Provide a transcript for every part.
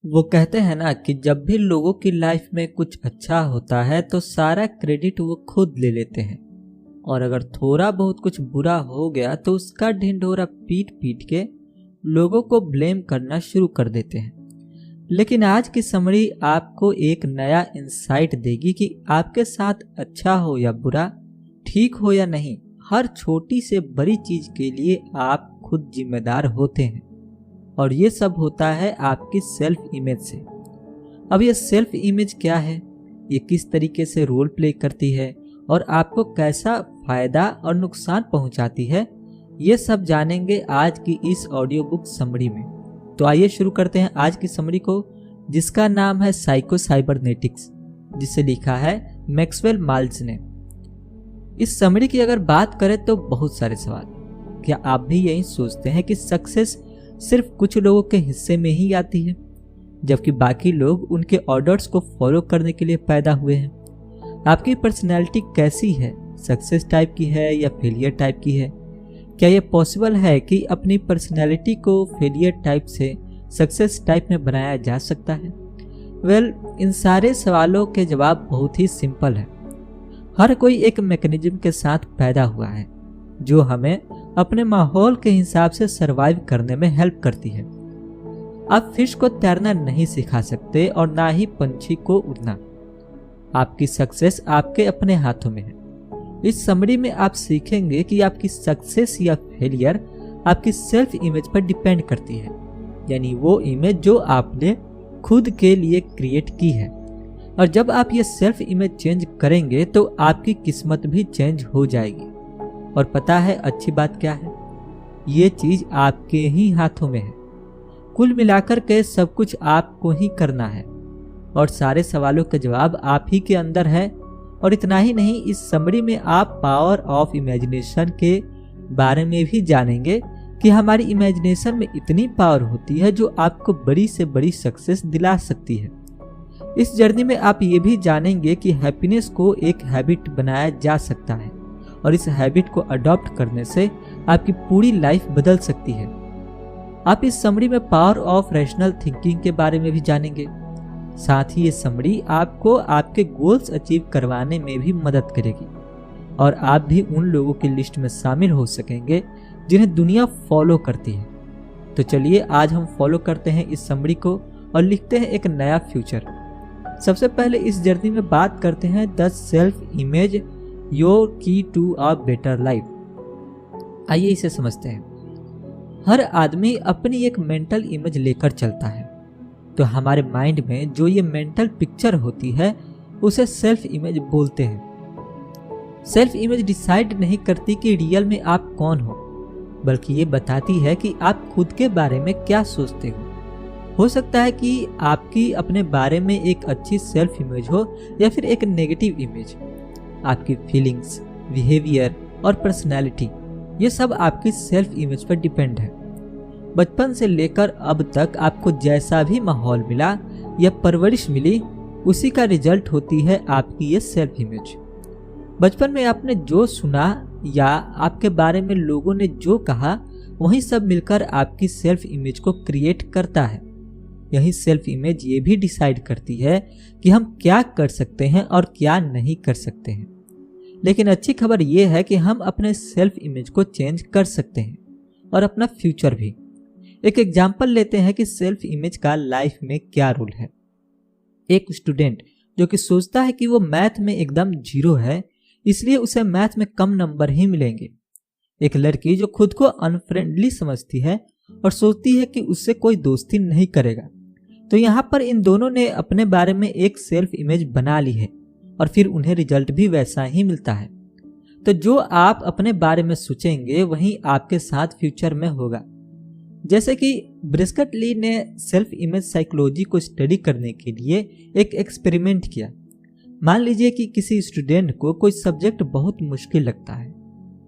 वो कहते हैं ना कि जब भी लोगों की लाइफ में कुछ अच्छा होता है तो सारा क्रेडिट वो खुद ले लेते हैं, और अगर थोड़ा बहुत कुछ बुरा हो गया तो उसका ढिंढोरा पीट पीट के लोगों को ब्लेम करना शुरू कर देते हैं। लेकिन आज की समरी आपको एक नया इंसाइट देगी कि आपके साथ अच्छा हो या बुरा, ठीक हो या नहीं, हर छोटी से बड़ी चीज के लिए आप खुद जिम्मेदार होते हैं। और ये सब होता है आपकी सेल्फ इमेज से। अब ये सेल्फ इमेज क्या है, ये किस तरीके से रोल प्ले करती है और आपको कैसा फायदा और नुकसान पहुंचाती है, ये सब जानेंगे आज की इस ऑडियो बुक समरी में। तो आइए शुरू करते हैं आज की समरी को, जिसका नाम है साइको साइबरनेटिक्स, जिसे लिखा है मैक्सवेल माल्स ने। इस समरी की अगर बात करें तो बहुत सारे सवाल। क्या आप भी यही सोचते हैं कि सक्सेस सिर्फ कुछ लोगों के हिस्से में ही आती है, जबकि बाकी लोग उनके ऑर्डर्स को फॉलो करने के लिए पैदा हुए हैं? आपकी पर्सनैलिटी कैसी है, सक्सेस टाइप की है या फेलियर टाइप की है? क्या यह पॉसिबल है कि अपनी पर्सनैलिटी को फेलियर टाइप से सक्सेस टाइप में बनाया जा सकता है? वेल, इन सारे सवालों के जवाब बहुत ही सिंपल है। हर कोई एक मैकेनिज्म के साथ पैदा हुआ है जो हमें अपने माहौल के हिसाब से सरवाइव करने में हेल्प करती है। आप फिश को तैरना नहीं सिखा सकते और ना ही पंछी को उड़ना। आपकी सक्सेस आपके अपने हाथों में है। इस समरी में आप सीखेंगे कि आपकी सक्सेस या फेलियर आपकी सेल्फ इमेज पर डिपेंड करती है, यानी वो इमेज जो आपने खुद के लिए क्रिएट की है। और जब आप ये सेल्फ इमेज चेंज करेंगे तो आपकी किस्मत भी चेंज हो जाएगी। और पता है अच्छी बात क्या है, ये चीज आपके ही हाथों में है। कुल मिलाकर के सब कुछ आपको ही करना है और सारे सवालों का जवाब आप ही के अंदर है। और इतना ही नहीं, इस समरी में आप पावर ऑफ इमेजिनेशन के बारे में भी जानेंगे कि हमारी इमेजिनेशन में इतनी पावर होती है जो आपको बड़ी से बड़ी सक्सेस दिला सकती है। इस जर्नी में आप ये भी जानेंगे कि हैप्पीनेस को एक हैबिट बनाया जा सकता है और इस हैबिट को अडॉप्ट करने से आपकी पूरी लाइफ बदल सकती है। आप इस समरी में पावर ऑफ रैशनल थिंकिंग के बारे में भी जानेंगे। साथ ही ये समरी आपको आपके गोल्स अचीव करवाने में भी मदद करेगी और आप भी उन लोगों की लिस्ट में शामिल हो सकेंगे जिन्हें दुनिया फॉलो करती है। तो चलिए आज हम फॉलो करते हैं इस समरी को और लिखते हैं एक नया फ्यूचर। सबसे पहले इस जर्नी में बात करते हैं द सेल्फ इमेज योर की टू अ बेटर लाइफ। आइए इसे समझते हैं। हर आदमी अपनी एक मेंटल इमेज लेकर चलता है, तो हमारे माइंड में जो ये मेंटल पिक्चर होती है उसे सेल्फ इमेज बोलते हैं। सेल्फ इमेज डिसाइड नहीं करती कि रियल में आप कौन हो, बल्कि ये बताती है कि आप खुद के बारे में क्या सोचते हो सकता है कि आपकी अपने बारे में एक अच्छी सेल्फ इमेज हो या फिर एक नेगेटिव इमेज। आपकी फीलिंग्स, बिहेवियर और पर्सनैलिटी, ये सब आपकी सेल्फ इमेज पर डिपेंड है। बचपन से लेकर अब तक आपको जैसा भी माहौल मिला या परवरिश मिली, उसी का रिजल्ट होती है आपकी ये सेल्फ इमेज। बचपन में आपने जो सुना या आपके बारे में लोगों ने जो कहा, वही सब मिलकर आपकी सेल्फ इमेज को क्रिएट करता है। यही सेल्फ इमेज ये भी डिसाइड करती है कि हम क्या कर सकते हैं और क्या नहीं कर सकते हैं। लेकिन अच्छी खबर यह है कि हम अपने सेल्फ इमेज को चेंज कर सकते हैं और अपना फ्यूचर भी। एक एग्जाम्पल लेते हैं कि सेल्फ इमेज का लाइफ में क्या रोल है। एक स्टूडेंट जो कि सोचता है कि वो मैथ में एकदम जीरो है, इसलिए उसे मैथ में कम नंबर ही मिलेंगे। एक लड़की जो खुद को अनफ्रेंडली समझती है और सोचती है कि उससे कोई दोस्ती नहीं करेगा। तो यहाँ पर इन दोनों ने अपने बारे में एक सेल्फ इमेज बना ली है और फिर उन्हें रिजल्ट भी वैसा ही मिलता है। तो जो आप अपने बारे में सोचेंगे वही आपके साथ फ्यूचर में होगा। जैसे कि ब्रिस्कट ली ने सेल्फ इमेज साइकोलॉजी को स्टडी करने के लिए एक एक्सपेरिमेंट किया। मान लीजिए कि किसी स्टूडेंट को कोई सब्जेक्ट बहुत मुश्किल लगता है,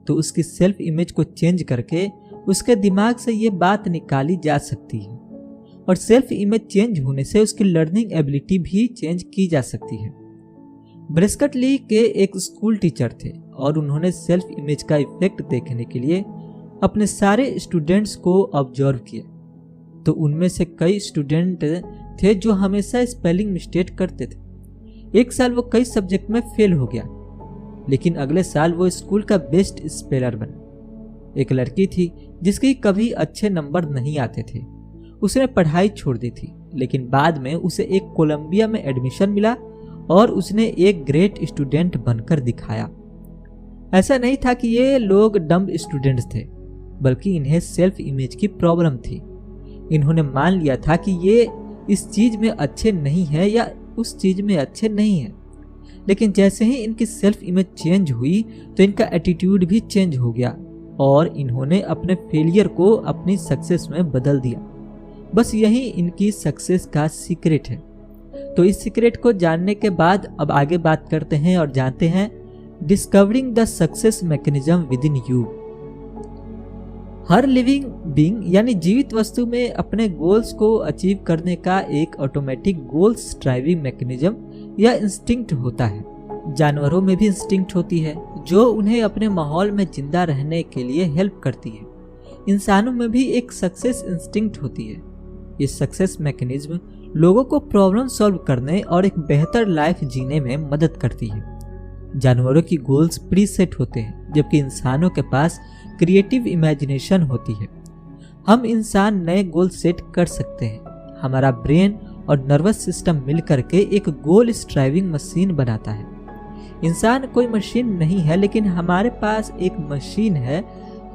तो उसकी सेल्फ इमेज को चेंज करके उसके दिमाग से ये बात निकाली जा सकती है और सेल्फ इमेज चेंज होने से उसकी लर्निंग एबिलिटी भी चेंज की जा सकती है। ब्रिस्कट ली के एक स्कूल टीचर थे और उन्होंने सेल्फ इमेज का इफेक्ट देखने के लिए अपने सारे स्टूडेंट्स को ऑब्जर्व किया। तो उनमें से कई स्टूडेंट थे जो हमेशा स्पेलिंग मिस्टेक करते थे। एक साल वो कई सब्जेक्ट में फेल हो गया, लेकिन अगले साल वो स्कूल का बेस्ट स्पेलर बना। एक लड़की थी जिसके कभी अच्छे नंबर नहीं आते थे। उसने पढ़ाई छोड़ दी थी, लेकिन बाद में उसे एक कोलंबिया में एडमिशन मिला और उसने एक ग्रेट स्टूडेंट बनकर दिखाया। ऐसा नहीं था कि ये लोग डम स्टूडेंट्स थे, बल्कि इन्हें सेल्फ इमेज की प्रॉब्लम थी। इन्होंने मान लिया था कि ये इस चीज में अच्छे नहीं है या उस चीज में अच्छे नहीं है। लेकिन जैसे ही इनकी सेल्फ इमेज चेंज हुई तो इनका एटीट्यूड भी चेंज हो गया और इन्होंने अपने फेलियर को अपनी सक्सेस में बदल दिया। बस यही इनकी सक्सेस का सीक्रेट है। तो इस सीक्रेट को जानने के बाद अब आगे बात करते हैं और जानते हैं discovering the success mechanism with in you. Her living being यानी जीवित वस्तु में अपने गोल्स को अचीव करने का एक ऑटोमेटिक गोल्स ड्राइविंग मैकेनिज्म या इंस्टिंक्ट होता है। जानवरों में भी इंस्टिंक्ट होती है जो उन्हें अपने माहौल में जिंदा रहने के लिए हेल्प करती है। इंसानों में भी एक सक्सेस इंस्टिंक्ट होती है। ये सक्सेस मैकेनिज्म लोगों को प्रॉब्लम सॉल्व करने और एक बेहतर लाइफ जीने में मदद करती है। जानवरों की गोल्स प्री सेट होते हैं, जबकि इंसानों के पास क्रिएटिव इमेजिनेशन होती है। हम इंसान नए गोल सेट कर सकते हैं। हमारा ब्रेन और नर्वस सिस्टम मिलकर के एक गोल स्ट्राइविंग मशीन बनाता है। इंसान कोई मशीन नहीं है, लेकिन हमारे पास एक मशीन है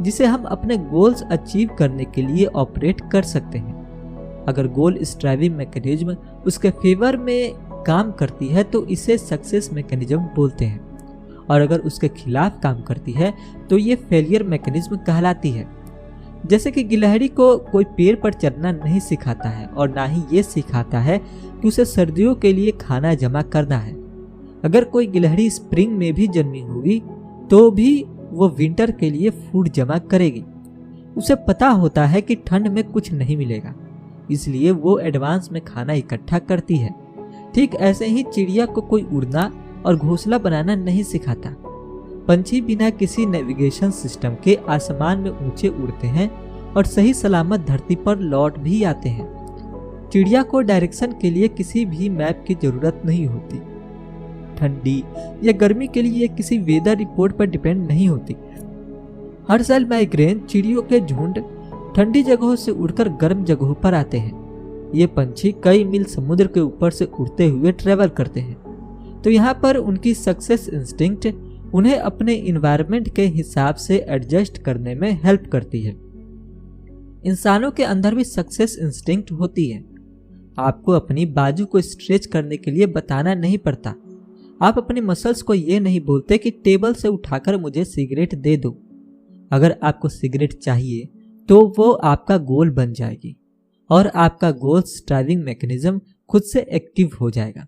जिसे हम अपने गोल्स अचीव करने के लिए ऑपरेट कर सकते हैं। अगर गोल स्ट्राइविंग मैकेनिज्म उसके फेवर में काम करती है तो इसे सक्सेस मैकेनिज्म बोलते हैं, और अगर उसके खिलाफ काम करती है तो ये फेलियर मैकेनिज्म कहलाती है। जैसे कि गिलहरी को कोई पेड़ पर चढ़ना नहीं सिखाता है और ना ही ये सिखाता है कि उसे सर्दियों के लिए खाना जमा करना है। अगर कोई गिलहरी स्प्रिंग में भी जन्मी होगी तो भी वो विंटर के लिए फूड जमा करेगी। उसे पता होता है कि ठंड में कुछ नहीं मिलेगा, इसलिए वो एडवांस में खाना इकट्ठा करती है। ठीक ऐसे ही चिड़िया को कोई उड़ना और घोंसला बनाना नहीं सिखाता। पंछी बिना किसी नेविगेशन सिस्टम के आसमान में ऊंचे उड़ते हैं और सही सलामत धरती पर लौट भी आते हैं। चिड़िया को डायरेक्शन के लिए किसी भी मैप की जरूरत नहीं होती। ठंडी या गर्मी के लिए किसी वेदर रिपोर्ट पर डिपेंड नहीं होती। हर साल माइग्रेन चिड़ियों के झुंड ठंडी जगहों से उड़कर गर्म जगहों पर आते हैं। ये पंछी कई मील समुद्र के ऊपर से उड़ते हुए ट्रेवल करते हैं। तो यहाँ पर उनकी सक्सेस इंस्टिंक्ट उन्हें अपने इन्वायरमेंट के हिसाब से एडजस्ट करने में हेल्प करती है। इंसानों के अंदर भी सक्सेस इंस्टिंक्ट होती है। आपको अपनी बाजू को स्ट्रेच करने के लिए बताना नहीं पड़ता। आप अपने मसल्स को ये नहीं बोलते कि टेबल से उठाकर मुझे सिगरेट दे दो। अगर आपको सिगरेट चाहिए तो वो आपका गोल बन जाएगी और आपका गोल ड्राइविंग मैकेनिज्म खुद से एक्टिव हो जाएगा।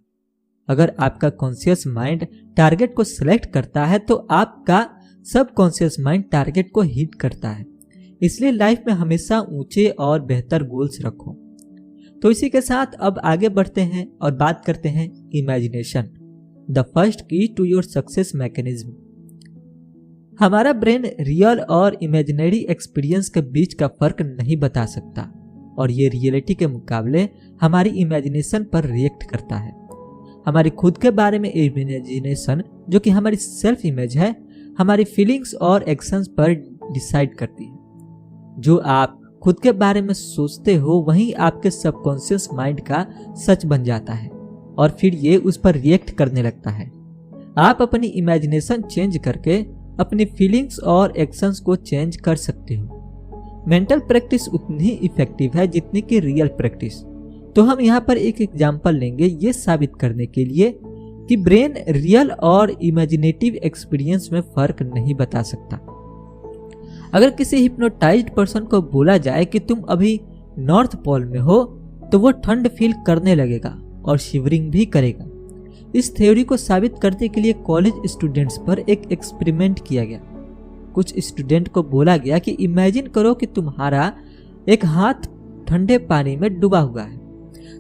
अगर आपका कॉन्शियस माइंड टारगेट को सिलेक्ट करता है तो आपका सब कॉन्शियस माइंड टारगेट को हिट करता है। इसलिए लाइफ में हमेशा ऊंचे और बेहतर गोल्स रखो। तो इसी के साथ अब आगे बढ़ते हैं और बात करते हैं इमेजिनेशन, द फर्स्ट की टू योर सक्सेस मैकेनिज्म। हमारा ब्रेन रियल और इमेजिनरी एक्सपीरियंस के बीच का फर्क नहीं बता सकता और ये रियलिटी के मुकाबले हमारी इमेजिनेशन पर रिएक्ट करता है। हमारी खुद के बारे में इमेजिनेशन, जो कि हमारी सेल्फ इमेज है, हमारी फीलिंग्स और एक्शंस पर डिसाइड करती है। जो आप खुद के बारे में सोचते हो वही आपके सबकॉन्शियस माइंड का सच बन जाता है और फिर ये उस पर रिएक्ट करने लगता है। आप अपनी इमेजिनेशन चेंज करके अपनी फीलिंग्स और एक्शंस को चेंज कर सकते हो। मेंटल प्रैक्टिस उतनी ही इफेक्टिव है जितनी कि रियल प्रैक्टिस। तो हम यहाँ पर एक एग्जांपल लेंगे ये साबित करने के लिए कि ब्रेन रियल और इमेजिनेटिव एक्सपीरियंस में फर्क नहीं बता सकता। अगर किसी हिप्नोटाइज्ड पर्सन को बोला जाए कि तुम अभी नॉर्थ पोल में हो तो वो ठंड फील करने लगेगा और शिवरिंग भी करेगा। इस थ्योरी को साबित करने के लिए कॉलेज स्टूडेंट्स पर एक एक्सपेरिमेंट किया गया। कुछ स्टूडेंट को बोला गया कि इमेजिन करो कि तुम्हारा एक हाथ ठंडे पानी में डूबा हुआ है।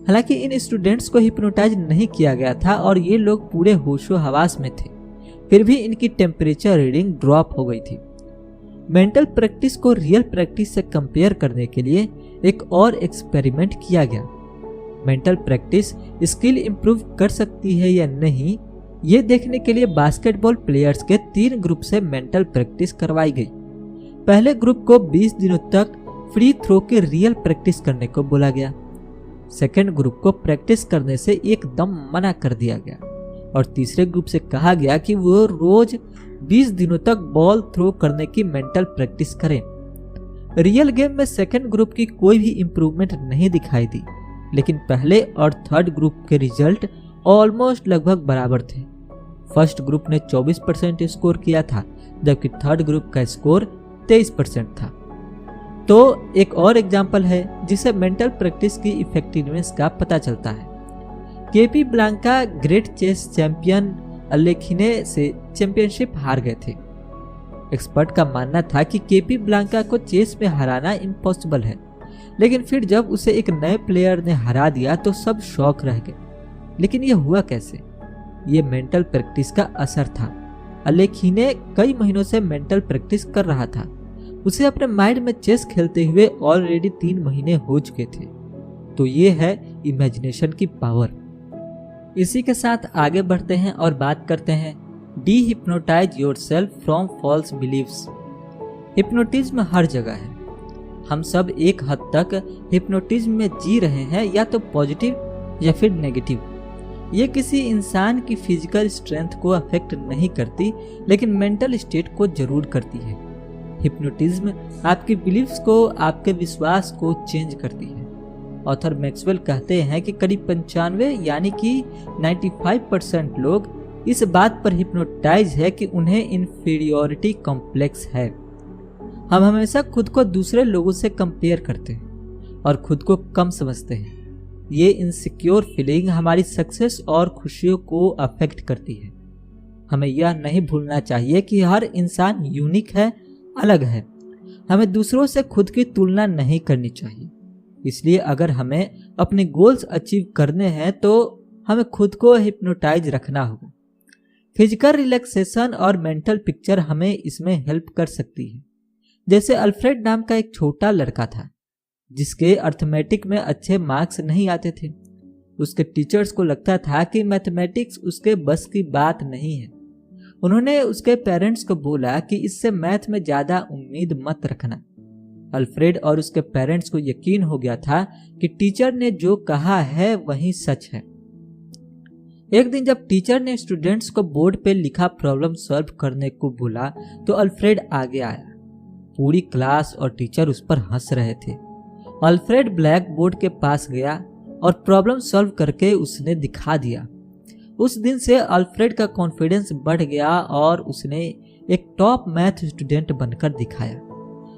हालांकि इन स्टूडेंट्स को हिप्नोटाइज नहीं किया गया था और ये लोग पूरे होशो हवास में थे, फिर भी इनकी टेम्परेचर रीडिंग ड्रॉप हो गई थी। मेंटल प्रैक्टिस को रियल प्रैक्टिस से कंपेयर करने के लिए एक और एक्सपेरिमेंट किया गया। मेंटल प्रैक्टिस स्किल इंप्रूव कर सकती है या नहीं, ये देखने के लिए बास्केटबॉल प्लेयर्स के 3 ग्रुप से मेंटल प्रैक्टिस करवाई गई। पहले ग्रुप को 20 दिनों तक फ्री थ्रो की रियल प्रैक्टिस करने को बोला गया। सेकेंड ग्रुप को प्रैक्टिस करने से एकदम मना कर दिया गया और तीसरे ग्रुप से कहा गया कि वो रोज 20 दिनों तक बॉल थ्रो करने की मेंटल प्रैक्टिस करें। रियल गेम में सेकेंड ग्रुप की कोई भी इंप्रूवमेंट नहीं दिखाई दी, लेकिन पहले और थर्ड ग्रुप के रिजल्ट ऑलमोस्ट लगभग बराबर थे। फर्स्ट ग्रुप ने 24% स्कोर किया था, जबकि थर्ड ग्रुप का स्कोर 23% था। तो एक और एग्जाम्पल है जिसे मेंटल प्रैक्टिस की इफेक्टिवनेस का पता चलता है। Capablanca great chess champion Alekhine से चैंपियनशिप हार गए थे। एक्सपर्ट का मानना था कि केपी ब्लांका को चेस में हराना इम्पॉसिबल है, लेकिन फिर जब उसे एक नए प्लेयर ने हरा दिया तो सब शॉक रह गए। लेकिन यह हुआ कैसे? ये मेंटल प्रैक्टिस का असर था। अलेखिने कई महीनों से मेंटल प्रैक्टिस कर रहा था। उसे अपने माइंड में चेस खेलते हुए ऑलरेडी 3 महीने हो चुके थे। तो ये है इमेजिनेशन की पावर। इसी के साथ आगे बढ़ते हैं और बात करते हैं dehypnotize yourself from false beliefs. Hypnotism हर जगह है। हम सब एक हद तक हिप्नोटिज्म में जी रहे हैं, या तो पॉजिटिव या फिर नेगेटिव। ये किसी इंसान की फिजिकल स्ट्रेंथ को अफेक्ट नहीं करती, लेकिन मेंटल स्टेट को जरूर करती है। हिप्नोटिज्म आपकी बिलीफ्स को, आपके विश्वास को चेंज करती है। ऑथर मैक्सवेल कहते हैं कि करीब 95 यानी कि 95% लोग इस बात पर हिप्नोटाइज है कि उन्हें इन्फीरियोरिटी कॉम्प्लेक्स है। हम हमेशा खुद को दूसरे लोगों से कंपेयर करते हैं और खुद को कम समझते हैं। ये इनसिक्योर फीलिंग हमारी सक्सेस और खुशियों को अफेक्ट करती है। हमें यह नहीं भूलना चाहिए कि हर इंसान यूनिक है, अलग है। हमें दूसरों से खुद की तुलना नहीं करनी चाहिए। इसलिए अगर हमें अपने गोल्स अचीव करने हैं तो हमें खुद को हिप्नोटाइज रखना होगा। फिजिकल रिलैक्सेशन और मेंटल पिक्चर हमें इसमें हेल्प कर सकती है। जैसे अल्फ्रेड नाम का एक छोटा लड़का था जिसके अर्थमेटिक में अच्छे मार्क्स नहीं आते थे। उसके टीचर्स को लगता था कि मैथमेटिक्स उसके बस की बात नहीं है। उन्होंने उसके पेरेंट्स को बोला कि इससे मैथ में ज्यादा उम्मीद मत रखना। अल्फ्रेड और उसके पेरेंट्स को यकीन हो गया था कि टीचर ने जो कहा है वही सच है। एक दिन जब टीचर ने स्टूडेंट्स को बोर्ड पे लिखा प्रॉब्लम सॉल्व करने को बोला तो अल्फ्रेड आगे आया। पूरी क्लास और टीचर उस पर हंस रहे थे। अल्फ्रेड ब्लैक बोर्ड के पास गया और प्रॉब्लम सॉल्व करके उसने दिखा दिया। उस दिन से अल्फ्रेड का कॉन्फिडेंस बढ़ गया और उसने एक टॉप मैथ स्टूडेंट बनकर दिखाया।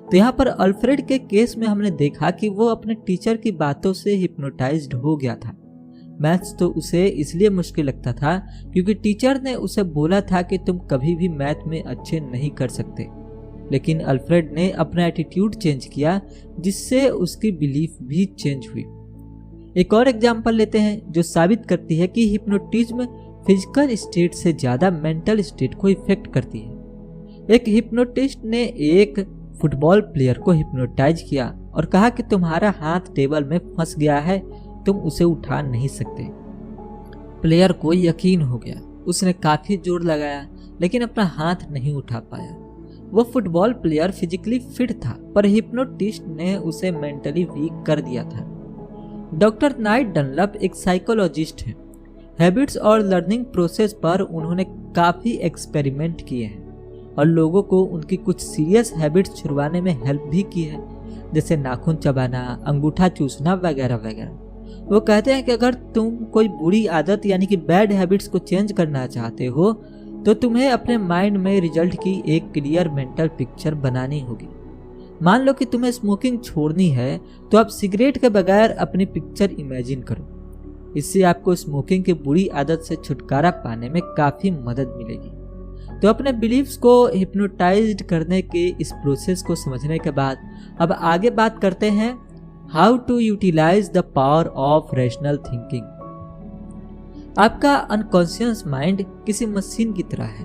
तो यहाँ पर अल्फ्रेड के केस में हमने देखा कि वो अपने टीचर की बातों से हिप्नोटाइज्ड हो गया था। मैथ्स तो उसे इसलिए मुश्किल लगता था क्योंकि टीचर ने उसे बोला था कि तुम कभी भी मैथ में अच्छे नहीं कर सकते। लेकिन अल्फ्रेड ने अपना एटीट्यूड चेंज किया, जिससे उसकी बिलीफ भी चेंज हुई। एक और एग्जाम्पल लेते हैं जो साबित करती है कि हिप्नोटिज्म फिजिकल स्टेट से ज्यादा मेंटल स्टेट को इफेक्ट करती है। एक हिप्नोटिस्ट ने एक फुटबॉल प्लेयर को हिप्नोटाइज किया और कहा कि तुम्हारा हाथ टेबल में फंस गया है, तुम उसे उठा नहीं सकते। प्लेयर को यकीन हो गया। उसने काफी जोर लगाया लेकिन अपना हाथ नहीं उठा पाया। वो फुटबॉल प्लेयर फिजिकली फिट था, पर हिप्नोटिस्ट ने उसे मेंटली वीक कर दिया था। डॉक्टर नाइट डनलप एक साइकोलॉजिस्ट हैं। हैबिट्स और लर्निंग प्रोसेस पर उन्होंने काफ़ी एक्सपेरिमेंट किए हैं और लोगों को उनकी कुछ सीरियस हैबिट्स छुड़वाने में हेल्प भी की है, जैसे नाखून चबाना, अंगूठा चूसना वगैरह वगैरह। वो कहते हैं कि अगर तुम कोई बुरी आदत यानी कि बैड हैबिट्स को चेंज करना चाहते हो तो तुम्हें अपने माइंड में रिजल्ट की एक क्लियर मेंटल पिक्चर बनानी होगी। मान लो कि तुम्हें स्मोकिंग छोड़नी है तो आप सिगरेट के बगैर अपनी पिक्चर इमेजिन करो। इससे आपको स्मोकिंग की बुरी आदत से छुटकारा पाने में काफ़ी मदद मिलेगी। तो अपने बिलीव्स को हिप्नोटाइज्ड करने के इस प्रोसेस को समझने के बाद अब आगे बात करते हैं how to utilise the power of rational thinking. आपका अनकॉन्शियस माइंड किसी मशीन की तरह है।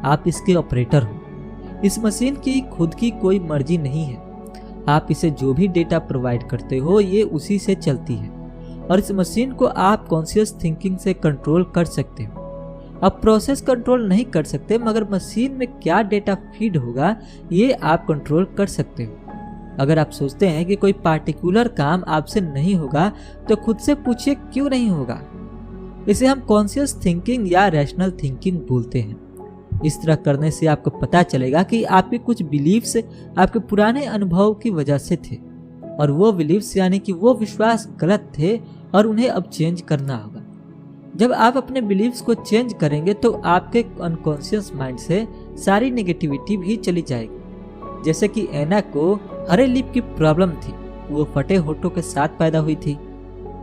आप इसके ऑपरेटर हो। इस मशीन की खुद की कोई मर्जी नहीं है। आप इसे जो भी डेटा प्रोवाइड करते हो ये उसी से चलती है और इस मशीन को आप कॉन्शियस थिंकिंग से कंट्रोल कर सकते हो। आप प्रोसेस कंट्रोल नहीं कर सकते, मगर मशीन में क्या डेटा फीड होगा ये आप कंट्रोल कर सकते हो। अगर आप सोचते हैं कि कोई पार्टिकुलर काम आपसे नहीं होगा तो खुद से पूछिए क्यों नहीं होगा। इसे हम कॉन्शियस थिंकिंग या रैशनल थिंकिंग बोलते हैं। इस तरह करने से आपको पता चलेगा कि आपके कुछ बिलीव्स आपके पुराने अनुभव की वजह से थे, और वो बिलीव्स यानी कि वो विश्वास गलत थे और उन्हें अब चेंज करना होगा। जब आप अपने बिलीव्स को चेंज करेंगे तो आपके अनकॉन्शियस माइंड से सारी नेगेटिविटी भी चली जाएगी। जैसे कि एना को हरे लिप की प्रॉब्लम थी, वो फटे होठों के साथ पैदा हुई थी।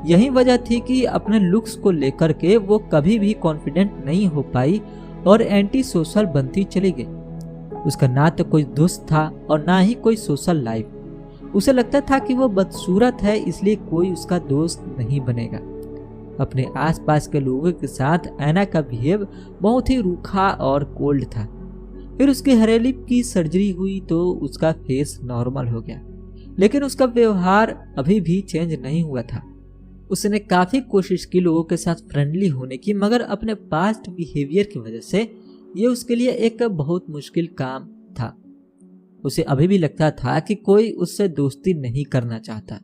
यही वजह थी कि अपने लुक्स को लेकर के वो कभी भी कॉन्फिडेंट नहीं हो पाई और एंटी सोशल बनती चली गई। उसका ना तो कोई दोस्त था और ना ही कोई सोशल लाइफ। उसे लगता था कि वो बदसूरत है, इसलिए कोई उसका दोस्त नहीं बनेगा। अपने आसपास के लोगों के साथ एना का बिहेव बहुत ही रूखा और कोल्ड था। फिर उसकी हरे लिप की सर्जरी हुई तो उसका फेस नॉर्मल हो गया, लेकिन उसका व्यवहार अभी भी चेंज नहीं हुआ था। उसने काफी कोशिश की लोगों के साथ फ्रेंडली होने की, मगर अपने पास्ट बिहेवियर की वजह से ये उसके लिए एक बहुत मुश्किल काम था। उसे अभी भी लगता था कि कोई उससे दोस्ती नहीं करना चाहता।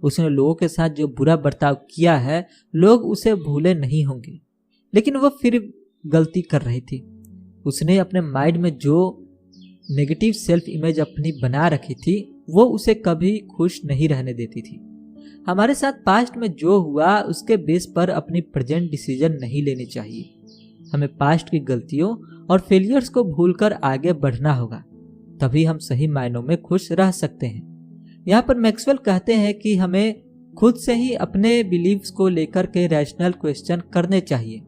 उसने लोगों के साथ जो बुरा बर्ताव किया है, लोग उसे भूले नहीं होंगे, लेकिन वह फिर गलती कर रही थी। उसने अपने माइंड में जो नेगेटिव सेल्फ इमेज अपनी बना रखी थी, वो उसे कभी खुश नहीं रहने देती थी। हमारे साथ पास्ट में जो हुआ उसके बेस पर अपनी प्रेजेंट डिसीजन नहीं लेने चाहिए। हमें पास्ट की गलतियों और फेलियर्स को भूलकर आगे बढ़ना होगा, तभी हम सही मायनों में खुश रह सकते हैं। यहाँ पर मैक्सवेल कहते हैं कि हमें खुद से ही अपने बिलीव्स को लेकर के रैशनल क्वेश्चन करने चाहिए।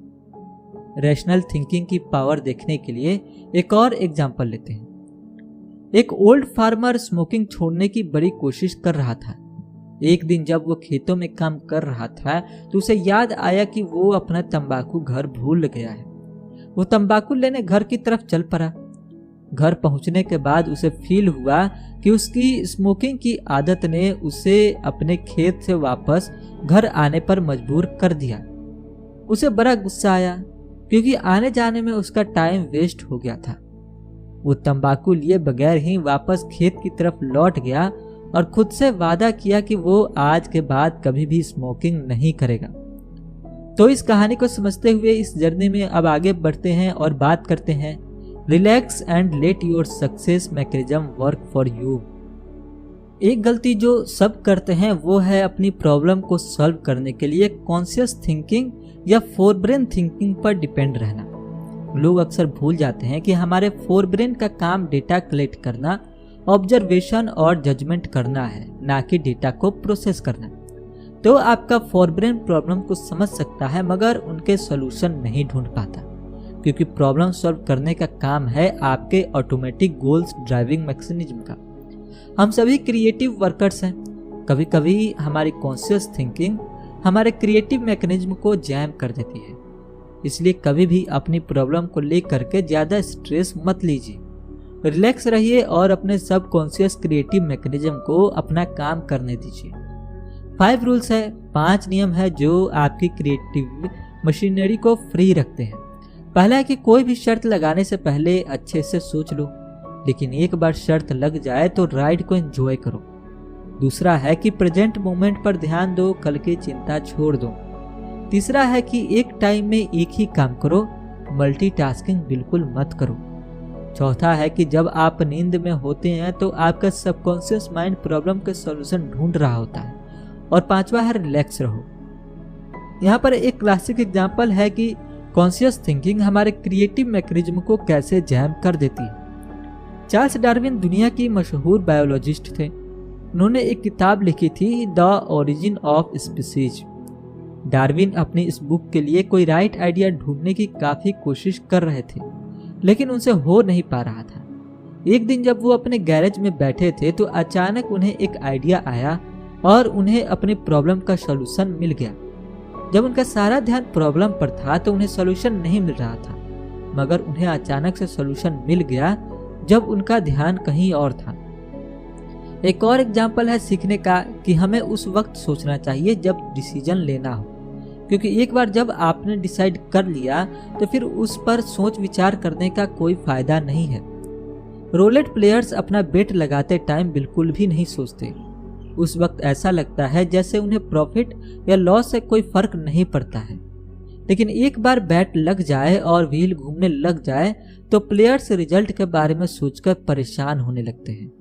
रैशनल थिंकिंग की पावर देखने के लिए एक और एग्जांपल लेते हैं। एक ओल्ड फार्मर स्मोकिंग छोड़ने की बड़ी कोशिश कर रहा था। एक दिन जब वो खेतों में काम कर रहा था तो उसे याद आया कि वो अपना तंबाकू घर भूल गया है। वो तंबाकू लेने घर की तरफ चल पड़ा। घर पहुंचने के बाद उसे फील हुआ कि उसकी स्मोकिंग की आदत ने उसे अपने खेत से वापस घर आने पर मजबूर कर दिया। उसे बड़ा गुस्सा आया क्योंकि आने जाने में उसका टाइम वेस्ट हो गया था। वो तंबाकू लिए बगैर ही वापस खेत की तरफ लौट गया और खुद से वादा किया कि वो आज के बाद कभी भी स्मोकिंग नहीं करेगा। तो इस कहानी को समझते हुए इस जर्नी में अब आगे बढ़ते हैं और बात करते हैं relax and let your success mechanism work for you. एक गलती जो सब करते हैं वो है अपनी प्रॉब्लम को सॉल्व करने के लिए कॉन्शियस थिंकिंग या फोरब्रेन थिंकिंग पर डिपेंड रहना। लोग अक्सर भूल जाते हैं कि हमारे फोरब्रेन का काम डेटा कलेक्ट करना, ऑब्जर्वेशन और जजमेंट करना है, ना कि डेटा को प्रोसेस करना। तो आपका फोरब्रेन प्रॉब्लम को समझ सकता है मगर उनके सॉल्यूशन नहीं ढूंढ पाता, क्योंकि प्रॉब्लम सॉल्व करने का काम है आपके ऑटोमेटिक गोल्स ड्राइविंग मैकेनिज्म का। हम सभी क्रिएटिव वर्कर्स हैं। कभी कभी हमारी कॉन्शियस थिंकिंग हमारे क्रिएटिव मैकेनिज्म को जैम कर देती है। इसलिए कभी भी अपनी प्रॉब्लम को लेकर के ज्यादा स्ट्रेस मत लीजिए। रिलैक्स रहिए और अपने सब कॉन्शियस क्रिएटिव मैकेनिज्म को अपना काम करने दीजिए। 5 रूल्स है, 5 नियम है जो आपकी क्रिएटिव मशीनरी को फ्री रखते हैं। पहला है कि कोई भी शर्त लगाने से पहले अच्छे से सोच लो, लेकिन एक बार शर्त लग जाए तो राइड को एंजॉय करो। दूसरा है कि प्रेजेंट मोमेंट पर ध्यान दो, कल की चिंता छोड़ दो। तीसरा है कि एक टाइम में एक ही काम करो, मल्टीटास्किंग बिल्कुल मत करो। चौथा है कि जब आप नींद में होते हैं तो आपका सबकॉन्शियस माइंड प्रॉब्लम के सॉल्यूशन ढूंढ रहा होता है। और पांचवा है रिलैक्स रहो। यहाँ पर एक क्लासिक एग्जांपल है कि कॉन्शियस थिंकिंग हमारे क्रिएटिव मैकेनिज्म को कैसे जैम कर देती है। चार्ल्स डार्विन दुनिया की मशहूर बायोलॉजिस्ट थे। उन्होंने एक किताब लिखी थी the origin of species. Darwin अपनी इस बुक के लिए कोई राइट आइडिया ढूंढने की काफी कोशिश कर रहे थे, लेकिन उनसे हो नहीं पा रहा था। एक दिन जब वो अपने गैरेज में बैठे थे तो अचानक उन्हें एक आइडिया आया और उन्हें अपनी प्रॉब्लम का सॉल्यूशन मिल गया। जब उनका सारा ध्यान प्रॉब्लम पर था तो उन्हें सॉल्यूशन नहीं मिल रहा था, मगर उन्हें अचानक से सॉल्यूशन मिल गया जब उनका ध्यान कहीं और था। एक और एग्जाम्पल है सीखने का कि हमें उस वक्त सोचना चाहिए जब डिसीजन लेना हो, क्योंकि एक बार जब आपने डिसाइड कर लिया तो फिर उस पर सोच विचार करने का कोई फायदा नहीं है। रोलेट प्लेयर्स अपना बेट लगाते टाइम बिल्कुल भी नहीं सोचते। उस वक्त ऐसा लगता है जैसे उन्हें प्रॉफिट या लॉस से कोई फर्क नहीं पड़ता है, लेकिन एक बार बैट लग जाए और व्हील घूमने लग जाए तो प्लेयर्स रिजल्ट के बारे में सोचकर परेशान होने लगते हैं।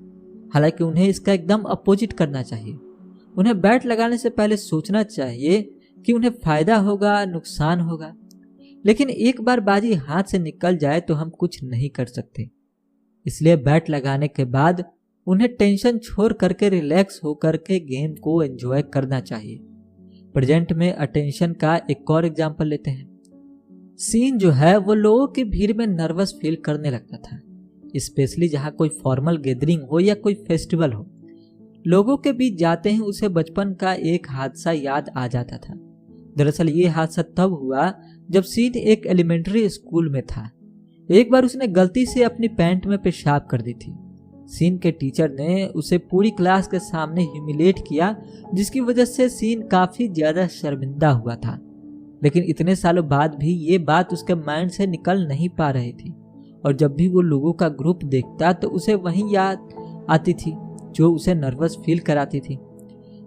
हालांकि उन्हें इसका एकदम अपोजिट करना चाहिए। उन्हें बैट लगाने से पहले सोचना चाहिए कि उन्हें फायदा होगा, नुकसान होगा। लेकिन एक बार बाजी हाथ से निकल जाए तो हम कुछ नहीं कर सकते। इसलिए बैट लगाने के बाद उन्हें टेंशन छोड़ करके रिलैक्स होकर के गेम को एंजॉय करना चाहिए। प्रेजेंट में अटेंशन का एक और एग्जांपल लेते हैं। सीन जो है वो लोगों की भीड़ में नर्वस फील करने लगता था, स्पेशली जहाँ कोई फॉर्मल गैदरिंग हो या कोई फेस्टिवल हो। लोगों के बीच जाते ही उसे बचपन का एक हादसा याद आ जाता था। दरअसल ये हादसा तब हुआ जब सीन एक एलिमेंट्री स्कूल में था। एक बार उसने गलती से अपनी पैंट में पेशाब कर दी थी। सीन के टीचर ने उसे पूरी क्लास के सामने ह्यूमिलेट किया, जिसकी वजह से सीन काफी ज्यादा शर्मिंदा हुआ था। लेकिन इतने सालों बाद भी ये बात उसके माइंड से निकल नहीं पा रही थी, और जब भी वो लोगों का ग्रुप देखता तो उसे वही याद आती थी जो उसे नर्वस फील कराती थी।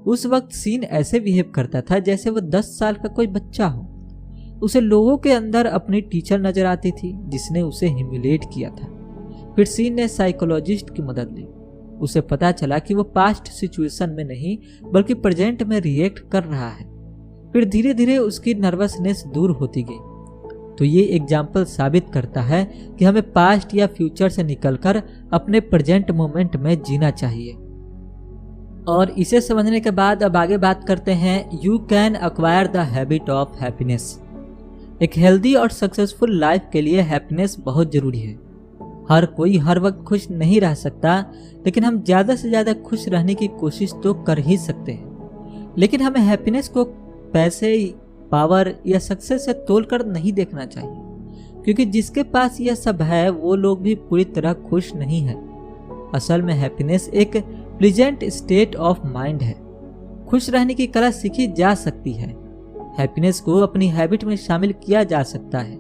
उस वक्त सीन ऐसे बिहेव करता था जैसे वो 10 साल का कोई बच्चा हो। उसे लोगों के अंदर अपनी टीचर नजर आती थी जिसने उसे ह्यूमिलेट किया था। फिर सीन ने साइकोलॉजिस्ट की मदद ली। उसे पता चला कि वो पास्ट सिचुएशन में नहीं बल्कि प्रेजेंट में रिएक्ट कर रहा है। फिर धीरे धीरे उसकी नर्वसनेस दूर होती गई। तो ये एग्जाम्पल साबित करता है कि हमें पास्ट या फ्यूचर से निकलकर अपने प्रेजेंट मोमेंट में जीना चाहिए। और इसे समझने के बाद अब आगे बात करते हैं you can acquire the habit of happiness. एक हेल्दी और सक्सेसफुल लाइफ के लिए हैप्पीनेस बहुत जरूरी है। हर कोई हर वक्त खुश नहीं रह सकता, लेकिन हम ज्यादा से ज्यादा खुश रहने की कोशिश तो कर ही सकते हैं। लेकिन हमें हैप्पीनेस को पैसे, पावर या सक्सेस से तोलकर नहीं देखना चाहिए, क्योंकि जिसके पास यह सब है वो लोग भी पूरी तरह खुश नहीं है। असल में हैप्पीनेस एक प्लीजेंट स्टेट ऑफ माइंड है। खुश रहने की कला सीखी जा सकती है। हैप्पीनेस को अपनी हैबिट में शामिल किया जा सकता है,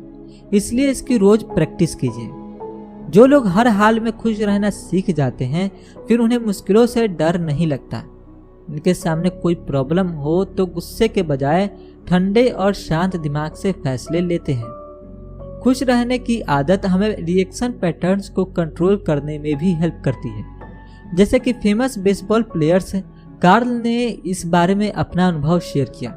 इसलिए इसकी रोज प्रैक्टिस कीजिए। जो लोग हर हाल में खुश रहना सीख जाते हैं फिर उन्हें मुश्किलों से डर नहीं लगता। उनके सामने कोई प्रॉब्लम हो तो गुस्से के बजाय ठंडे और शांत दिमाग से फैसले लेते हैं। खुश रहने की आदत हमें रिएक्शन पैटर्न्स को कंट्रोल करने में भी हेल्प करती है। जैसे कि फेमस बेसबॉल प्लेयर्स कार्ल ने इस बारे में अपना अनुभव शेयर किया।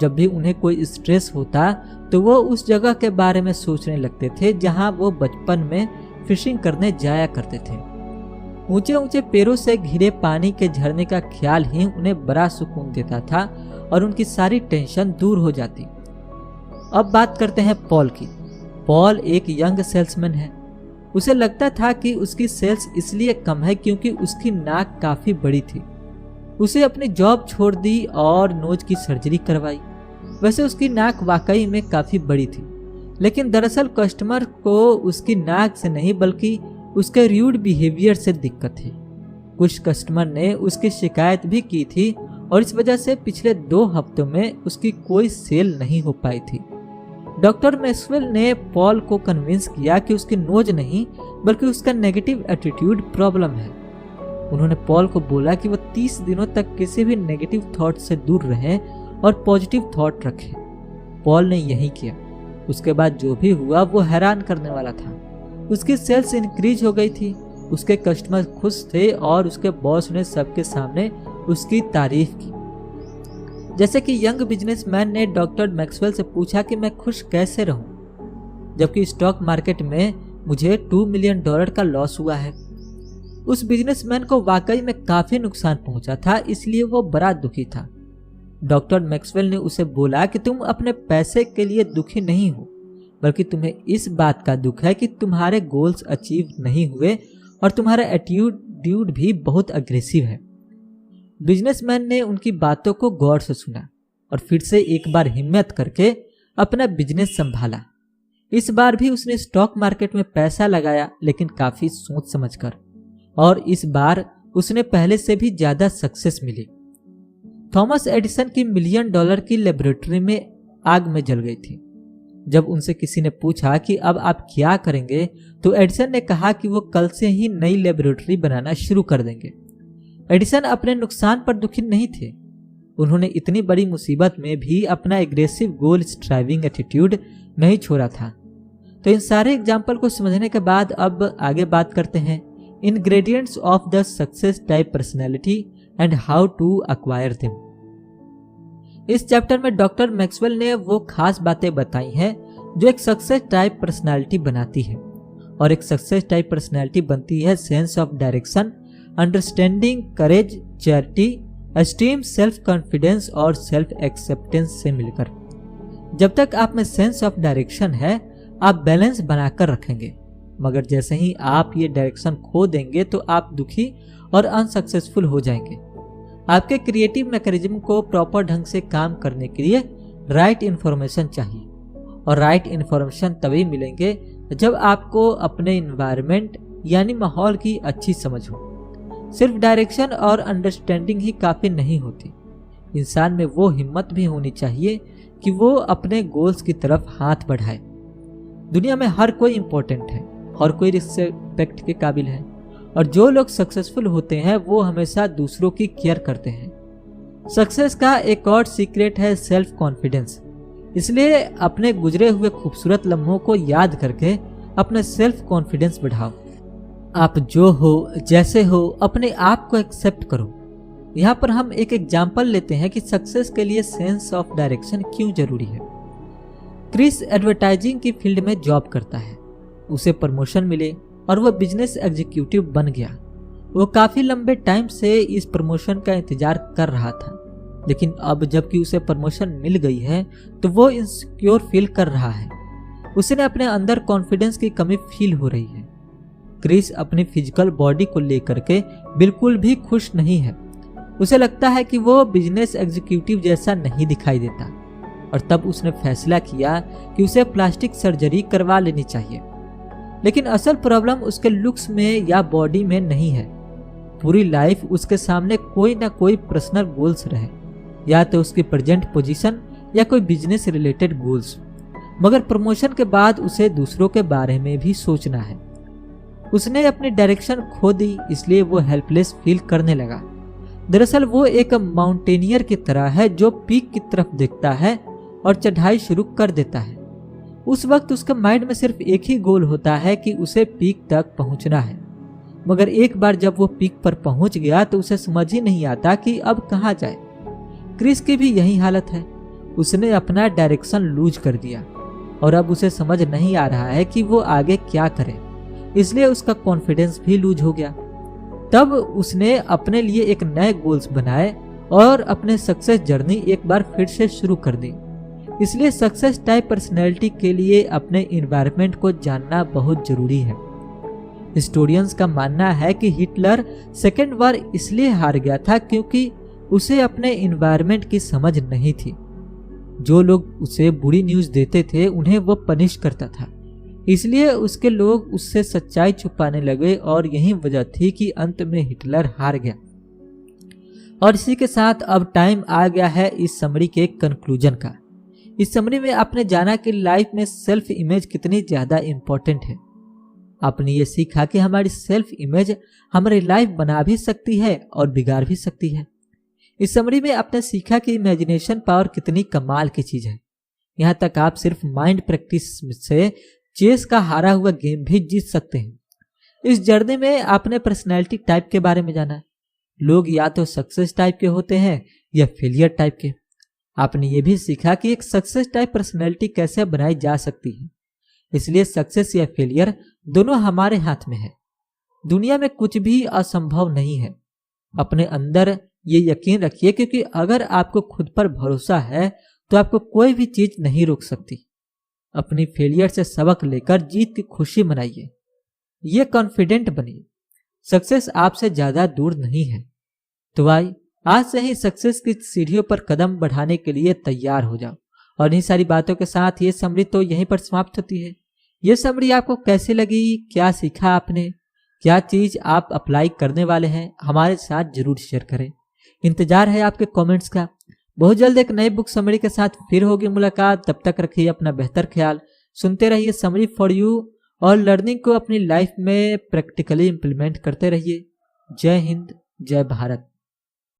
जब भी उन्हें कोई स्ट्रेस होता तो वो उस जगह के बारे में सोचने लगते थे जहां वो बचपन में फिशिंग करने जाया करते थे। ऊंचे ऊंचे पेड़ों से घिरे पानी के झरने का ख्याल ही उन्हें बड़ा सुकून देता था और उनकी सारी टेंशन दूर हो जाती। अब बात करते हैं पॉल की। पॉल एक यंग सेल्समैन है। उसे लगता था कि उसकी सेल्स इसलिए कम है क्योंकि उसकी नाक काफी बड़ी थी। उसे अपनी जॉब छोड़ दी और नोज की सर्जरी करवाई। वैसे उसकी नाक वाकई में काफी बड़ी थी, लेकिन दरअसल कस्टमर को उसकी नाक से नहीं बल्कि उसके र्यूड बिहेवियर से दिक्कत थी। कुछ कस्टमर ने उसकी शिकायत भी की थी और इस वजह से पिछले 2 हफ्तों में उसकी कोई सेल नहीं हो पाई थी। डॉक्टर मैक्सवेल ने पॉल को कन्विंस किया कि उसकी नोज नहीं बल्कि उसका नेगेटिव एटीट्यूड प्रॉब्लम है। उन्होंने पॉल को बोला कि वो 30 दिनों तक किसी भी नेगेटिव थॉट से दूर रहे और पॉजिटिव थॉट रखे। पॉल ने यही किया। उसके बाद जो भी हुआ वो हैरान करने वाला था। उसकी सेल्स इंक्रीज हो गई थी, उसके कस्टमर खुश थे और उसके बॉस ने सबके सामने उसकी तारीफ की। जैसे कि यंग बिजनेसमैन ने डॉक्टर मैक्सवेल से पूछा कि मैं खुश कैसे रहूं, जबकि स्टॉक मार्केट में मुझे $2 मिलियन का लॉस हुआ है। उस बिजनेसमैन को वाकई में काफी नुकसान पहुंचा था, इसलिए वो बड़ा दुखी था। डॉक्टर मैक्सवेल ने उसे बोला कि तुम अपने पैसे के लिए दुखी नहीं हो, बल्कि तुम्हें इस बात का दुख है कि तुम्हारे गोल्स अचीव नहीं हुए और तुम्हारा एटीट्यूड भी बहुत अग्रेसिव है। बिजनेसमैन ने उनकी बातों को गौर से सुना और फिर से एक बार हिम्मत करके अपना बिजनेस संभाला। इस बार भी उसने स्टॉक मार्केट में पैसा लगाया, लेकिन काफी सोच समझकर। और इस बार उसने पहले से भी ज्यादा सक्सेस मिली। थॉमस एडिसन की $1 मिलियन की लेबोरेटरी में आग में जल गई थी। जब उनसे किसी ने पूछा कि अब आप क्या करेंगे, तो एडिसन ने कहा कि वो कल से ही नई लेबोरेटरी बनाना शुरू कर देंगे। एडिसन अपने नुकसान पर दुखी नहीं थे। उन्होंने इतनी बड़ी मुसीबत में भी अपना एग्रेसिव गोल स्ट्राइविंग एटीट्यूड नहीं छोड़ा था। तो इन सारे एग्जाम्पल को समझने के बाद अब आगे बात करते हैं ingredients of the success type personality and how to acquire them. इस चैप्टर में डॉक्टर मैक्सवेल ने वो खास बातें बताई हैं जो एक सक्सेस टाइप पर्सनैलिटी बनाती है। और एक सक्सेस टाइप पर्सनैलिटी बनती है sense of direction, understanding, courage, charity, esteem, self confidence और सेल्फ एक्सेप्टेंस से मिलकर। जब तक आप में सेंस ऑफ डायरेक्शन है, आप बैलेंस बनाकर रखेंगे, मगर जैसे ही आप ये डायरेक्शन खो देंगे तो आप दुखी और अनसक्सेसफुल हो जाएंगे। आपके क्रिएटिव मैकेनिज्म को प्रॉपर ढंग से काम करने के लिए राइट इन्फॉर्मेशन चाहिए, और राइट इन्फॉर्मेशन तभी मिलेंगे जब आपको अपने इन्वायरमेंट यानी माहौल की अच्छी समझ हो। सिर्फ डायरेक्शन और अंडरस्टैंडिंग ही काफी नहीं होती। इंसान में वो हिम्मत भी होनी चाहिए कि वो अपने गोल्स की तरफ हाथ बढ़ाए। दुनिया में हर कोई इम्पोर्टेंट है, हर कोई रिस्पेक्ट के काबिल है, और जो लोग सक्सेसफुल होते हैं वो हमेशा दूसरों की केयर करते हैं। सक्सेस का एक और सीक्रेट है सेल्फ कॉन्फिडेंस। इसलिए अपने गुजरे हुए खूबसूरत लम्हों को याद करके अपने सेल्फ कॉन्फिडेंस बढ़ाओ। आप जो हो, जैसे हो, अपने आप को एक्सेप्ट करो। यहाँ पर हम एक एग्जाम्पल लेते हैं कि सक्सेस के लिए सेंस ऑफ डायरेक्शन क्यों जरूरी है। क्रिस एडवर्टाइजिंग की फील्ड में जॉब करता है। उसे प्रमोशन मिले और वह बिजनेस एग्जीक्यूटिव बन गया। वो काफी लंबे टाइम से इस प्रमोशन का इंतजार कर रहा था, लेकिन अब जबकि उसे प्रमोशन मिल गई है तो वो इनसिक्योर फील कर रहा है। उसने अपने अंदर कॉन्फिडेंस की कमी फील हो रही है। क्रिस अपनी फिजिकल बॉडी को लेकर के बिल्कुल भी खुश नहीं है। उसे लगता है कि वो बिजनेस एग्जीक्यूटिव जैसा नहीं दिखाई देता, और तब उसने फैसला किया कि उसे प्लास्टिक सर्जरी करवा लेनी चाहिए। लेकिन असल प्रॉब्लम उसके लुक्स में या बॉडी में नहीं है। पूरी लाइफ उसके सामने कोई ना कोई पर्सनल गोल्स रहे, या तो उसकी प्रेजेंट पोजीशन या कोई बिजनेस रिलेटेड गोल्स, मगर प्रमोशन के बाद उसे दूसरों के बारे में भी सोचना है। उसने अपनी डायरेक्शन खो दी, इसलिए वो हेल्पलेस फील करने लगा। दरअसल वो एक माउंटेनियर की तरह है जो पीक की तरफ देखता है और चढ़ाई शुरू कर देता है। उस वक्त उसके माइंड में सिर्फ एक ही गोल होता है कि उसे पीक तक पहुंचना है, मगर एक बार जब वो पीक पर पहुंच गया तो उसे समझ ही नहीं आता कि अब कहाँ जाए। क्रिस की भी यही हालत है। उसने अपना डायरेक्शन लूज कर दिया और अब उसे समझ नहीं आ रहा है कि वो आगे क्या करे, इसलिए उसका कॉन्फिडेंस भी लूज हो गया। तब उसने अपने लिए एक नए गोल्स बनाए और अपने सक्सेस जर्नी एक बार फिर से शुरू कर दी। इसलिए सक्सेस टाइप पर्सनैलिटी के लिए अपने इन्वायरमेंट को जानना बहुत जरूरी है। हिस्टोरियंस का मानना है कि हिटलर सेकेंड वार इसलिए हार गया था क्योंकि उसे अपने इन्वायरमेंट की समझ नहीं थी। जो लोग उसे बुरी न्यूज़ देते थे उन्हें वो पनिश करता था, इसलिए उसके लोग उससे सच्चाई छुपाने लगे और यही वजह थी कि अंत में हिटलर हार गया। और इसी के साथ अब टाइम आ गया है इस समरी के कंक्लूजन का। इस समरी में आपने जाना कि लाइफ में सेल्फ इमेज कितनी ज्यादा इंपॉर्टेंट है। आपने ये सीखा कि हमारी सेल्फ इमेज हमारी लाइफ बना भी सकती है और बिगाड़ भी सकती है। इस समरी में आपने सीखा कि इमेजिनेशन पावर कितनी कमाल की चीज है। यहाँ तक आप सिर्फ माइंड प्रैक्टिस से चेस का हारा हुआ गेम भी जीत सकते हैं। इस जर्नी में आपने पर्सनैलिटी टाइप के बारे में जाना। लोग या तो सक्सेस टाइप के होते हैं या फेलियर टाइप के। आपने ये भी सीखा कि एक सक्सेस टाइप पर्सनैलिटी कैसे बनाई जा सकती है। इसलिए सक्सेस या फेलियर दोनों हमारे हाथ में है। दुनिया में कुछ भी असंभव नहीं है। अपने अंदर ये यकीन रखिए, क्योंकि अगर आपको खुद पर भरोसा है तो आपको कोई भी चीज नहीं रोक सकती। अपनी फेलियर से सबक लेकर जीत की खुशी मनाइए। ये कॉन्फिडेंट बनिए। सक्सेस आपसे ज्यादा दूर नहीं है। तो आई आज से ही सक्सेस की सीढ़ियों पर कदम बढ़ाने के लिए तैयार हो जाओ। और इन्हीं सारी बातों के साथ ये समरी तो यहीं पर समाप्त होती है। ये समरी आपको कैसी लगी, क्या सीखा आपने, क्या चीज़ आप अप्लाई करने वाले हैं, हमारे साथ जरूर शेयर करें। इंतजार है आपके कमेंट्स का। बहुत जल्द एक नई बुक समरी के साथ फिर होगी मुलाकात। तब तक रखिए अपना बेहतर ख्याल, सुनते रहिए समरी फॉर यू और लर्निंग को अपनी लाइफ में प्रैक्टिकली इम्प्लीमेंट करते रहिए। जय हिंद, जय भारत।